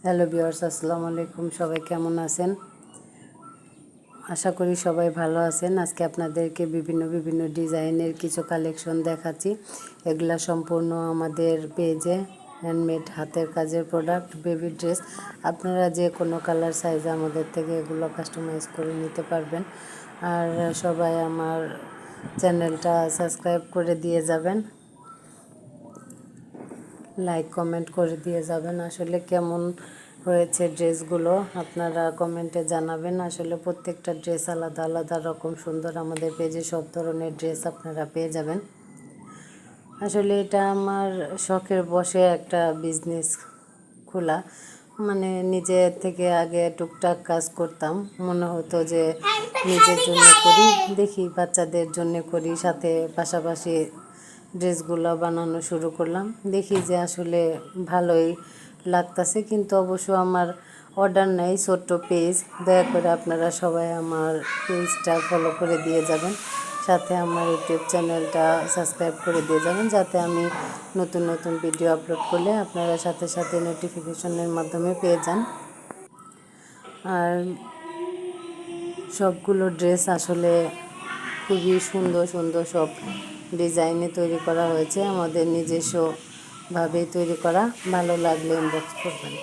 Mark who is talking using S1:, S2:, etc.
S1: Hello viewers, আসসালামু আলাইকুম। সবাই কেমন আছেন? আশা করি সবাই ভালো আছেন। আজকে আপনাদেরকে বিভিন্ন ডিজাইনের কিছু কালেকশন দেখাচ্ছি। এগুলা সম্পূর্ণ আমাদের পেজে হ্যান্ডমেড হাতের কাজের প্রোডাক্ট, বেবি ড্রেস। আপনারা যে কোনো কালার সাইজ আমাদের থেকে এগুলো কাস্টমাইজ করে নিতে পারবেন। আর সবাই আমার চ্যানেলটা সাবস্ক্রাইব করে দিয়ে যাবেন, লাইক কমেন্ট করে দিয়ে যাবেন। আসলে কেমন হয়েছে ড্রেসগুলো আপনারা কমেন্টে জানাবেন। আসলে প্রত্যেকটা ড্রেস আলাদা আলাদা রকম সুন্দর। আমাদের পেজে সব ধরনের ড্রেস আপনারা পেয়ে যাবেন। আসলে এটা আমার শখের বশে একটা বিজনেস খোলা। মানে নিজের থেকে আগে টুকটাক কাজ করতাম, মনে হতো যে নিজের জন্য করি, দেখি বাচ্চাদের জন্য করি, সাথে পাশাপাশি ড্রেসগুলো বানানো শুরু করলাম। দেখি যে আসলে ভালোই লাগতেছে, কিন্তু অবশ্য আমার অর্ডার নেই। ছোট্ট পেজ, দয়া করে আপনারা সবাই আমার পেজটা ফলো করে দিয়ে যাবেন, সাথে আমার ইউটিউব চ্যানেলটা সাবস্ক্রাইব করে দিয়ে যাবেন, যাতে আমি নতুন নতুন ভিডিও আপলোড করলে আপনারা সাথে সাথে নোটিফিকেশনের মাধ্যমে পেয়ে যান। আর সবগুলো ড্রেস আসলে খুবই সুন্দর সুন্দর সব ডিজাইনে তৈরি করা হয়েছে, আমাদের নিজস্বভাবে তৈরি করা। ভালো লাগলে ইনবক্স করবেন।